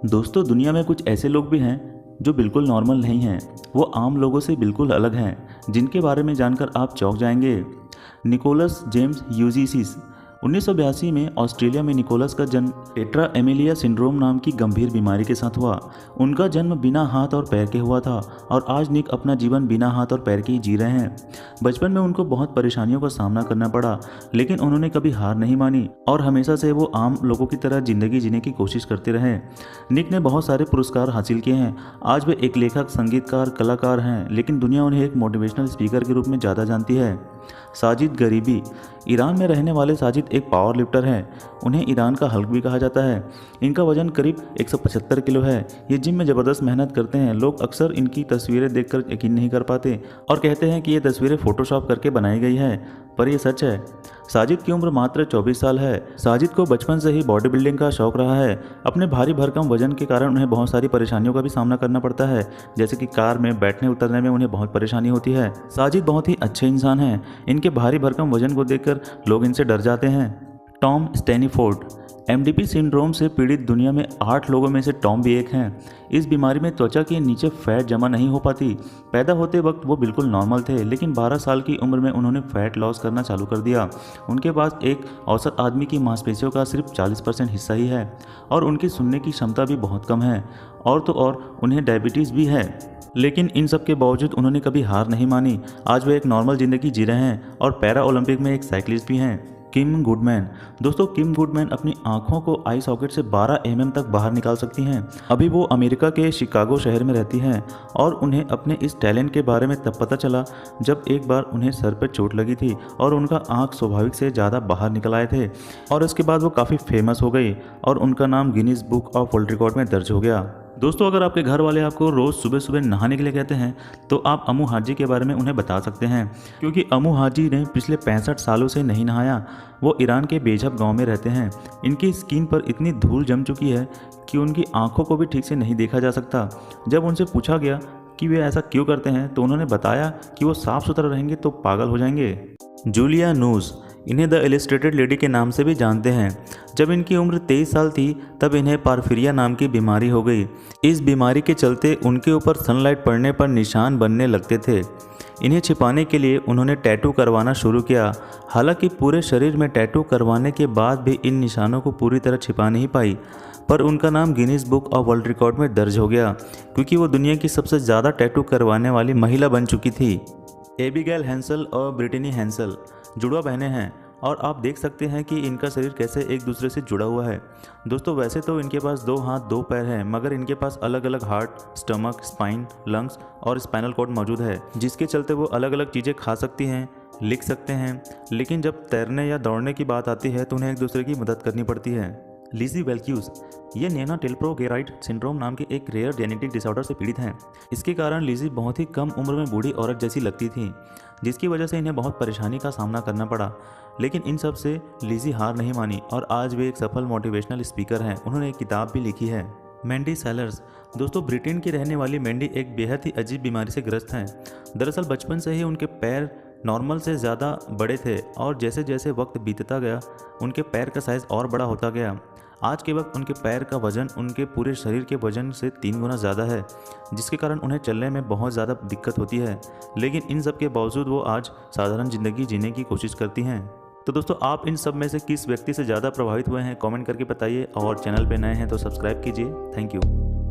दोस्तों, दुनिया में कुछ ऐसे लोग भी हैं जो बिल्कुल नॉर्मल नहीं हैं। वो आम लोगों से बिल्कुल अलग हैं, जिनके बारे में जानकर आप चौंक जाएंगे। निकोलस जेम्स यूजीसिस 1982 में ऑस्ट्रेलिया में निकोलस का जन्म टेट्रा एमिलिया सिंड्रोम नाम की गंभीर बीमारी के साथ हुआ। उनका जन्म बिना हाथ और पैर के हुआ था और आज निक अपना जीवन बिना हाथ और पैर के ही जी रहे हैं। बचपन में उनको बहुत परेशानियों का सामना करना पड़ा, लेकिन उन्होंने कभी हार नहीं मानी और हमेशा से वो आम लोगों की तरह जिंदगी जीने की कोशिश करते रहे। निक ने बहुत सारे पुरस्कार हासिल किए हैं। आज वे एक लेखक, संगीतकार, कलाकार हैं, लेकिन दुनिया उन्हें एक मोटिवेशनल स्पीकर के रूप में ज़्यादा जानती है। साजिद गरीबी ईरान में रहने वाले साजिद एक पावर लिफ्टर हैं। उन्हें ईरान का हल्क भी कहा जाता है। इनका वजन करीब 175 किलो है। ये जिम में ज़बरदस्त मेहनत करते हैं। लोग अक्सर इनकी तस्वीरें देखकर यकीन नहीं कर पाते और कहते हैं कि ये तस्वीरें फोटोशॉप करके बनाई गई है, पर यह सच है। साजिद की उम्र मात्र 24 साल है। साजिद को बचपन से ही बॉडी बिल्डिंग का शौक रहा है। अपने भारी भरकम वजन के कारण उन्हें बहुत सारी परेशानियों का भी सामना करना पड़ता है, जैसे कि कार में बैठने उतरने में उन्हें बहुत परेशानी होती है। साजिद बहुत ही अच्छे इंसान हैं। इनके भारी भरकम वजन को देखकर लोग इनसे डर जाते हैं। टॉम स्टैनीफोर्ड एमडीपी सिंड्रोम से पीड़ित दुनिया में 8 लोगों में से टॉम भी एक हैं। इस बीमारी में त्वचा के नीचे फैट जमा नहीं हो पाती। पैदा होते वक्त वो बिल्कुल नॉर्मल थे, लेकिन 12 साल की उम्र में उन्होंने फैट लॉस करना चालू कर दिया। उनके पास एक औसत आदमी की मांसपेशियों का सिर्फ 40% हिस्सा ही है और उनकी सुनने की क्षमता भी बहुत कम है। और तो और उन्हें डायबिटीज़ भी है, लेकिन इन सब के बावजूद उन्होंने कभी हार नहीं मानी। आज वे एक नॉर्मल ज़िंदगी जी रहे हैं और पैरा ओलंपिक में एक साइकिलिस्ट भी हैं। किम गुडमैन दोस्तों, किम गुडमैन अपनी आंखों को आई सॉकेट से 12 mm तक बाहर निकाल सकती हैं। अभी वो अमेरिका के शिकागो शहर में रहती हैं और उन्हें अपने इस टैलेंट के बारे में तब पता चला जब एक बार उन्हें सर पर चोट लगी थी और उनका आंख स्वाभाविक से ज़्यादा बाहर निकल आए थे और इसके बाद वो काफ़ी फेमस हो गई और उनका नाम Guinness book of world record में दर्ज हो गया। दोस्तों, अगर आपके घर वाले आपको रोज़ सुबह सुबह नहाने के लिए कहते हैं तो आप अमू हाजी के बारे में उन्हें बता सकते हैं, क्योंकि अमू हाजी ने पिछले 65 सालों से नहीं नहाया। वो ईरान के बेजब गांव में रहते हैं। इनकी स्किन पर इतनी धूल जम चुकी है कि उनकी आंखों को भी ठीक से नहीं देखा जा सकता। जब उनसे पूछा गया कि वे ऐसा क्यों करते हैं तो उन्होंने बताया कि वो साफ़ सुथरा रहेंगे तो पागल हो जाएंगे। जूलिया नूज इन्हें द इलिस्ट्रेटेड लेडी के नाम से भी जानते हैं। जब इनकी उम्र 23 साल थी तब इन्हें पारफिरिया नाम की बीमारी हो गई। इस बीमारी के चलते उनके ऊपर सनलाइट पड़ने पर निशान बनने लगते थे। इन्हें छिपाने के लिए उन्होंने टैटू करवाना शुरू किया। हालांकि पूरे शरीर में टैटू करवाने के बाद भी इन निशानों को पूरी तरह छिपा नहीं पाई, पर उनका नाम Guinness book of world record में दर्ज हो गया, क्योंकि वो दुनिया की सबसे ज़्यादा टैटू करवाने वाली महिला बन चुकी थी। एबिगेल हैंसल और ब्रिटनी हैंसल जुड़वा बहनें हैं और आप देख सकते हैं कि इनका शरीर कैसे एक दूसरे से जुड़ा हुआ है। दोस्तों, वैसे तो इनके पास 2 हाथ 2 पैर हैं, मगर इनके पास अलग अलग हार्ट, स्टमक, स्पाइन, लंग्स और स्पाइनल कॉर्ड मौजूद है, जिसके चलते वो अलग अलग चीज़ें खा सकती हैं, लिख सकते हैं, लेकिन जब तैरने या दौड़ने की बात आती है तो उन्हें एक दूसरे की मदद करनी पड़ती है। लिजी वेल्क्यूज ये नेनाटेल्प्रोगेराइड सिंड्रोम नाम के एक रेयर जेनेटिक डिसऑर्डर से पीड़ित हैं। इसके कारण लिजी बहुत ही कम उम्र में बूढ़ी औरत जैसी लगती थी, जिसकी वजह से इन्हें बहुत परेशानी का सामना करना पड़ा। लेकिन इन सब से लिजी हार नहीं मानी और आज वे एक सफल मोटिवेशनल स्पीकर हैं। उन्होंने एक किताब भी लिखी है। मैंडी सेलर्स दोस्तों, ब्रिटेन की रहने वाली मैंडी एक बेहद ही अजीब बीमारी से ग्रस्त हैं। दरअसल बचपन से ही उनके पैर नॉर्मल से ज़्यादा बड़े थे और जैसे जैसे वक्त बीतता गया उनके पैर का साइज़ और बड़ा होता गया। आज के वक्त उनके पैर का वजन उनके पूरे शरीर के वजन से 3 गुना ज़्यादा है, जिसके कारण उन्हें चलने में बहुत ज़्यादा दिक्कत होती है। लेकिन इन सब के बावजूद वो आज साधारण ज़िंदगी जीने की कोशिश करती हैं। तो दोस्तों, आप इन सब में से किस व्यक्ति से ज़्यादा प्रभावित हुए हैं कमेंट करके बताइए और चैनल पे नए हैं तो सब्सक्राइब कीजिए। Thank you.